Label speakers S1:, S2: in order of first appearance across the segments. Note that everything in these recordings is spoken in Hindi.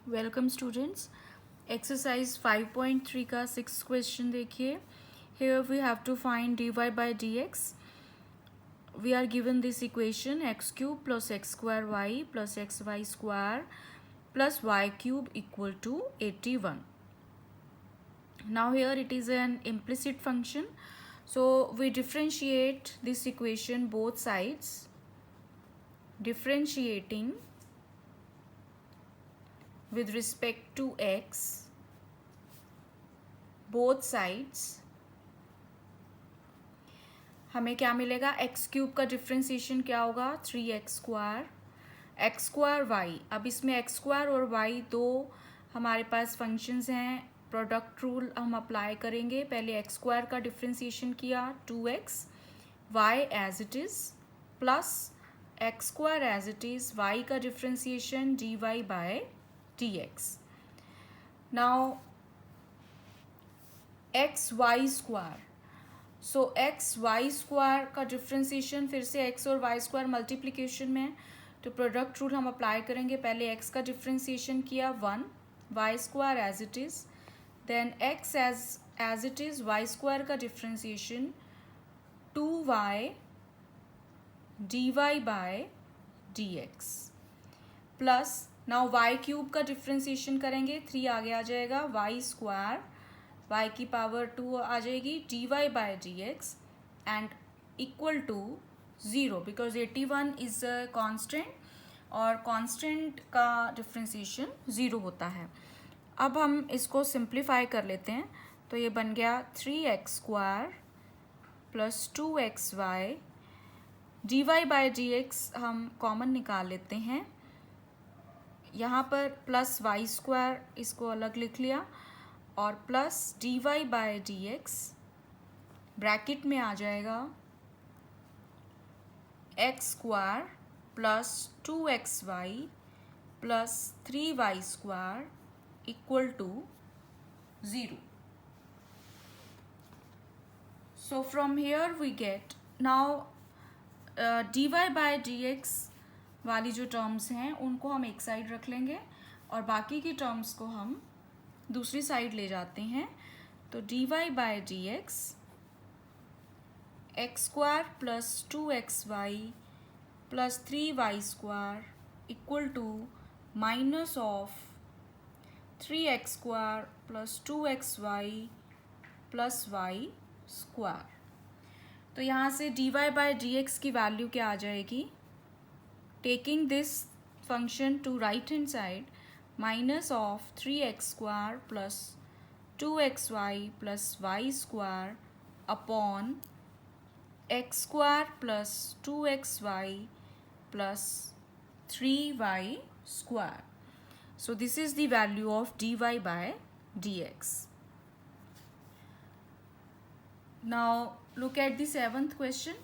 S1: Welcome students. एक्सरसाइज 5.3 का 6th क्वेश्चन देखिए। Here we have to find dy by dx. We are given this equation x cube plus x square y plus xy square plus y cube equal to 81. Now here it is an implicit function, so we differentiate this equation both sides. Differentiating with respect to x both sides, हमें क्या मिलेगा? एक्स क्यूब का डिफ्रेंसिएशन क्या होगा? 3x² x square Y. अब इसमें एक्स स्क्वायर और वाई दो हमारे पास फंक्शंस हैं। प्रोडक्ट रूल हम अप्लाई करेंगे। पहले एक्स स्क्वायर का डिफ्रेंसिएशन किया 2x, y as it is, plus x square as it is, y का differentiation dy by dx. Now x y square, so x y square का डिफ्रेंसिएशन फिर से एक्स और वाई स्क्वायर मल्टीप्लिकेशन में, तो प्रोडक्ट रूल हम अप्लाई करेंगे। पहले एक्स का डिफ्रेंसिएशन किया 1, y square as it is, then x as it is, y square का differentiation 2y dy by dx, plus now y cube का डिफ्रेंसिएशन करेंगे, 3 आगे आ जाएगा, वाई स्क्वायर y की पावर 2 आ जाएगी dy by dx and equal to 0 because 81 is a constant और कांस्टेंट का डिफ्रेंसिएशन 0 होता है। अब हम इसको सिंप्लीफाई कर लेते हैं, तो ये बन गया 3x² plus 2xy, dy by dx हम कॉमन निकाल लेते हैं। यहाँ पर प्लस वाई स्क्वायर इसको अलग लिख लिया और plus dy by dx bracket में आ जाएगा x² plus 2xy plus 3y² equal to 0. So from here we get now dy by dx वाली जो टर्म्स हैं उनको हम एक साइड रख लेंगे और बाकी की टर्म्स को हम दूसरी साइड ले जाते हैं। तो dy by dx x² plus 2xy plus 3y² equal to minus of 3x² plus 2xy plus y²। तो यहाँ से dy by dx की वैल्यू क्या आ जाएगी? Taking this function to right hand side, minus of 3x² plus 2xy plus y² upon x² plus 2xy plus 3y². So this is the value of dy by dx. Now look at the 7th question.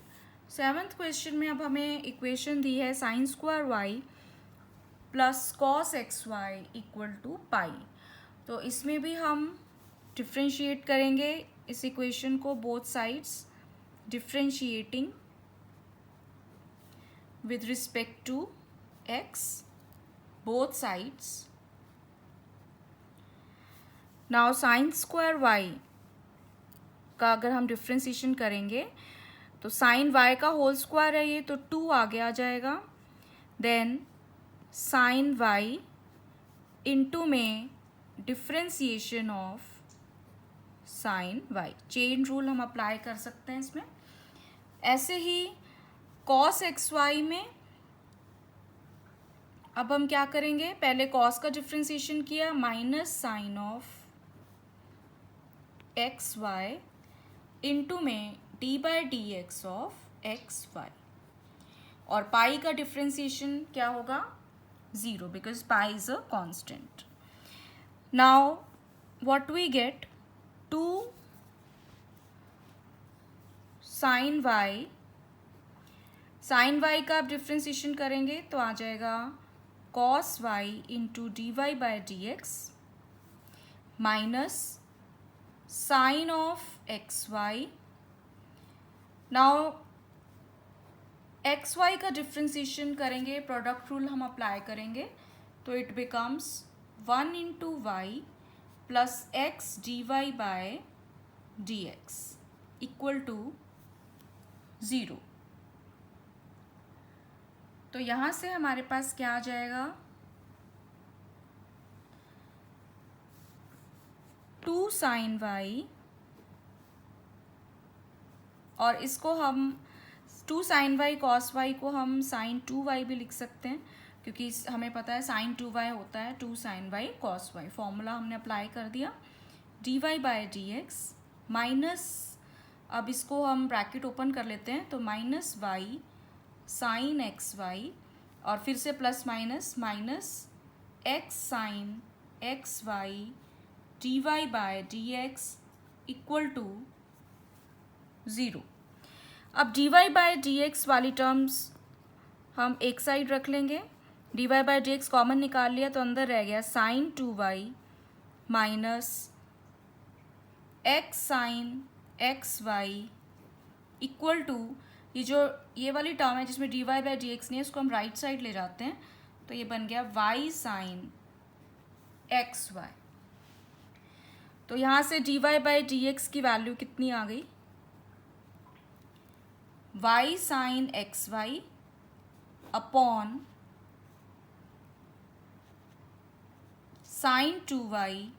S1: 7th question में अब हमें इक्वेशन दी है sine square y plus cos x Y equal to pi. तो इसमें भी हम डिफ्रेंशिएट करेंगे इस इक्वेशन को both sides, differentiating with respect to x both sides. Now sine square Y का अगर हम डिफ्रेंशिएशन करेंगे तो साइन वाई का होल स्क्वायर है ये, तो 2 आगे आ जाएगा। देन साइन वाई इंटू में differentiation of sine Y, chain rule हम अप्लाई कर सकते हैं इसमें। ऐसे ही कॉस एक्स वाई में अब हम क्या करेंगे? पहले कॉस का डिफ्रेंसिएशन किया, minus sine of x y into में D by D x of x Y, और पाई का डिफ्रेंसिएशन क्या होगा? 0 because pi is a constant. Now what we get? 2 sine Y, sine y का आप डिफ्रेंसिएशन करेंगे तो आ जाएगा cos Y into D y by D x minus sine of x y. Now x y का डिफ्रेंसिएशन करेंगे, प्रोडक्ट रूल हम अप्लाई करेंगे, तो it becomes 1 into Y plus X D Y bye D X equal to 0। तो यहाँ से हमारे पास क्या आ जाएगा, 2 साइन वाई, और इसको हम 2 साइन वाई कॉस वाई को हम साइन 2 वाई भी लिख सकते हैं, क्योंकि हमें पता है साइन 2 वाई होता है 2 sine Y cos Y. Formula हमने अप्लाई कर दिया, D Y bye D x minus, अब इसको हम ब्रैकेट ओपन कर लेते हैं, तो minus Y sine X Y, और फिर से plus minus minus X sine X Y D Y bye D X equal to 0। अब डी वाई बाय डी एक्स वाली टर्म्स हम एक साइड रख लेंगे, D Y bye D X common निकाल लिया तो अंदर रह गया sine 2 Y minus X sine X Y equal to, ये वाली टर्म है जिसमें D Y bye D X नहीं है, इसको हम राइट साइड ले जाते हैं, तो ये बन गया वाई साइन एक्स वाई। तो यहाँ से D Y bye D x की वैल्यू कितनी आ गई, Y sine X Y upon sine 2 Y,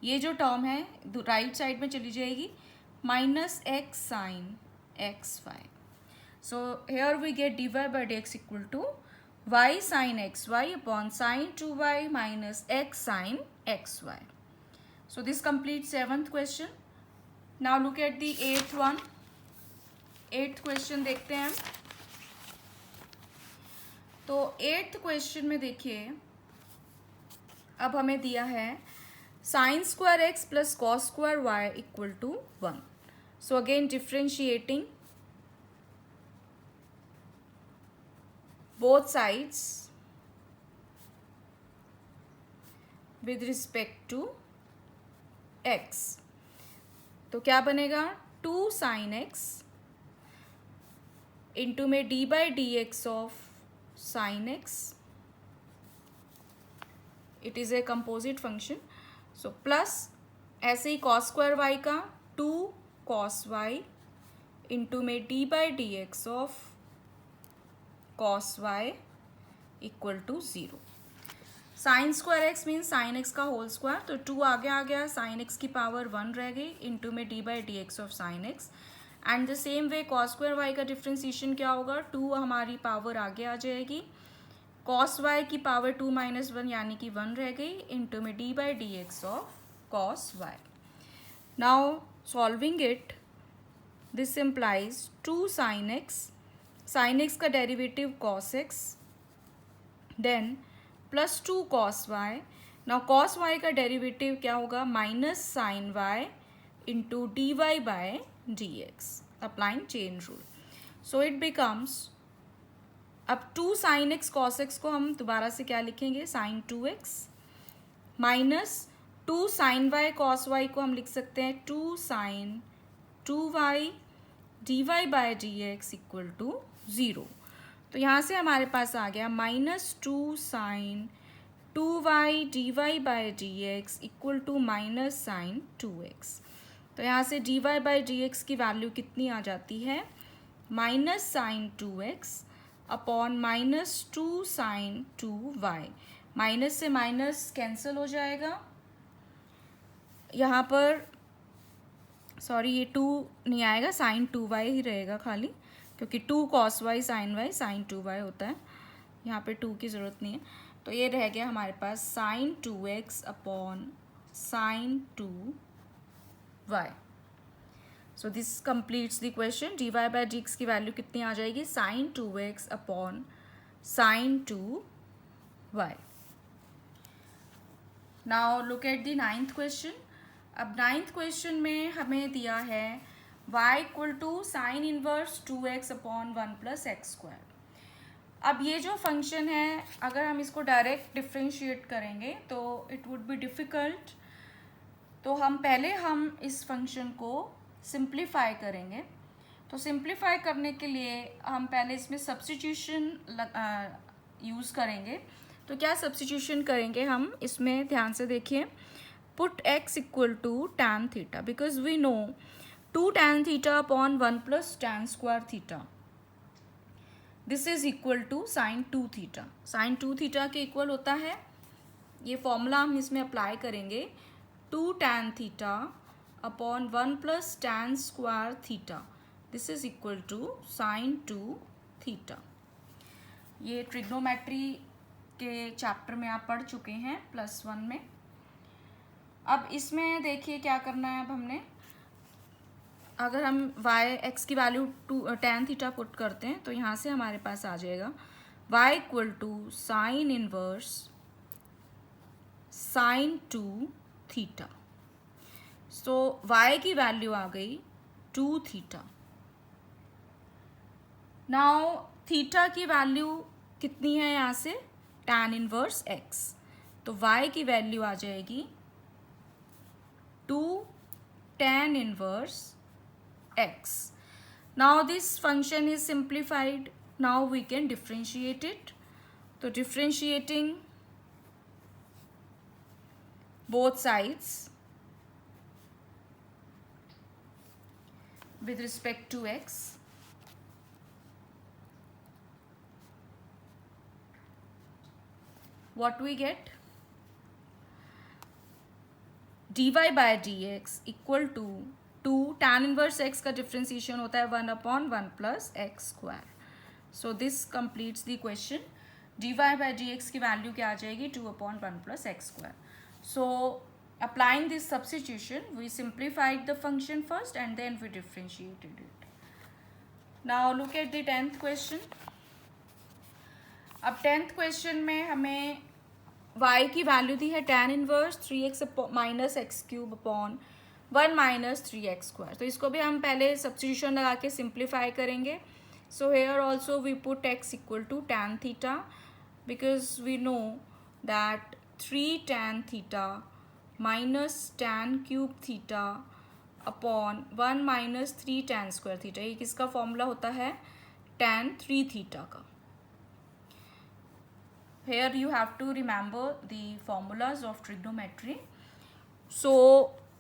S1: ये जो टर्म है राइट साइड में चली जाएगी, minus X sine X Y. So here we get D Y bye D X equal to Y sine X Y upon sine 2 Y minus X sine X Y. So this completes 7th question. Now look at the 8th one. 8th question देखते हैं हम। तो 8th question में देखिए, अब हमें दिया है sine square X plus cos square Y equal to 1। So again differentiating both sides with respect to x, तो क्या बनेगा 2 साइन एक्स इंटू में D by D x of sine X, it is a composite function, so plus ऐसे ही कॉस स्क्वायर वाई का 2 कॉस वाई इंटू में D by D x of cos Y equal to 0। Sine square X means sine x का होल स्क्वायर, तो 2 आगे आ गया, साइन एक्स की पावर 1 रह गई इंटू में D by D x of sine x. And the same way cos square Y का डिफ्रेंसिएशन क्या होगा, 2 हमारी पावर आगे आ जाएगी, कॉस वाई की पावर 2 माइनस 1 यानी कि 1 रह गई इंटू में D by D x of cos y. Now solving it, this implies 2 sine x, sine x का derivative cos x, then plus 2 cos y. Now cos Y का डेरिवेटिव क्या होगा, minus sine Y into D Y bye D X, applying chain rule. So it becomes, अब 2 साइन एक्स कॉस एक्स को हम दोबारा से क्या लिखेंगे, sine 2x minus 2 sine Y cos Y को हम लिख सकते हैं 2 sine 2y D Y bye D X equal to 0। तो यहाँ से हमारे पास आ गया minus 2 sine 2y D Y bye D X equal to minus sine 2x। तो यहाँ से D Y bye D x की वैल्यू कितनी आ जाती है, minus sine 2x upon minus 2 sine 2y। Minus से माइनस कैंसिल हो जाएगा, यहाँ पर सॉरी ये 2 नहीं आएगा, साइन 2y ही रहेगा खाली, क्योंकि 2 cos Y sine Y sine 2y होता है, यहाँ पे 2 की ज़रूरत नहीं है। तो ये रह गया हमारे पास sine 2x upon sine 2y। So this completes the question. D Y bye D x की वैल्यू कितनी आ जाएगी, sine 2x upon sine 2y। Now look at the 9th question. अब 9th क्वेश्चन में हमें दिया है y equal to sine inverse 2x upon 1 plus x square. अब ये जो फंक्शन है, अगर हम इसको डायरेक्ट डिफ्रेंशिएट करेंगे तो इट वुड बी डिफ़िकल्ट, तो हम इस फंक्शन को सिंप्लीफाई करेंगे। तो सिंप्लीफाई करने के लिए हम पहले इसमें सब्स्टिट्यूशन यूज़ करेंगे। तो क्या सब्स्टिट्यूशन करेंगे हम इसमें, ध्यान से देखिए. Put x equal to tan theta, because we know 2 tan theta upon 1 plus tan square theta, this is equal to sine 2 theta. Sine 2 theta के इक्वल होता है, ये फॉर्मूला हम इसमें अप्लाई करेंगे. 2 tan theta upon 1 plus tan square theta, this is equal to sine 2 theta. ये ट्रिग्नोमेट्री के चैप्टर में आप पढ़ चुके हैं +1 में. अब इसमें देखिए क्या करना है. अब हमने, अगर हम x की वैल्यू tan थीटा पुट करते हैं तो यहाँ से हमारे पास आ जाएगा y equal to sine inverse sine 2 theta. So y की वैल्यू आ गई 2 थीटा. नाउ थीटा की वैल्यू कितनी है यहाँ से, tan इनवर्स x, तो y की वैल्यू आ जाएगी 2 tan inverse x. Now this function is simplified. Now we can differentiate it. So differentiating both sides with respect to x, what we get, dy by dx equal to 2 tan inverse x का डिफ्रेंसिएशन होता है 1 upon 1 plus x square. So this completes the question. dy by dx की वैल्यू क्या आ जाएगी, 2 upon 1 plus x square. So applying this substitution, we simplified the function first and then we differentiated it. Now look at the 10th question. अब 10th question में हमें y की वैल्यू दी है tan inverse 3x minus x cube upon 1 minus 3x square. तो इसको भी हम पहले सब्स्टिट्यूशन लगा के सिंप्लीफाई करेंगे. So here also we put x equal to tan theta, because we know that 3 tan theta minus tan cube theta upon 1 minus 3 tan square theta. ये किसका फॉर्मूला होता है, tan 3 थीटा का. Here you have to remember the formulas of trigonometry. So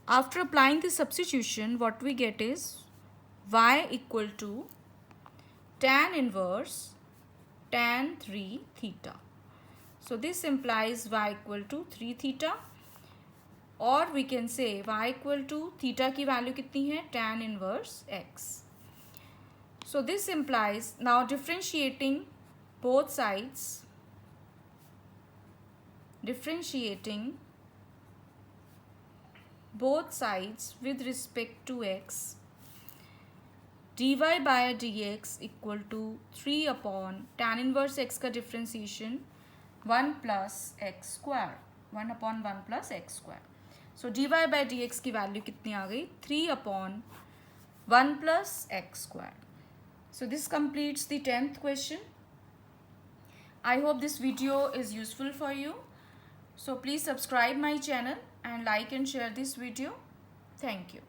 S1: after applying the substitution, what we get is y equal to tan inverse tan 3 theta. So this implies y equal to 3 theta, or we can say y equal to theta की वैल्यू कितनी है, tan inverse x. So this implies, now differentiating both sides, with respect to x, dy by dx equal to 3 upon tan inverse x का differentiation 1 plus x square, 1 upon 1 plus x square. So dy by dx की वैल्यू कितनी आ गई, 3 upon 1 plus x square. So this completes the 10th question. I hope this video is useful for you. So please subscribe my channel and like and share this video. Thank you.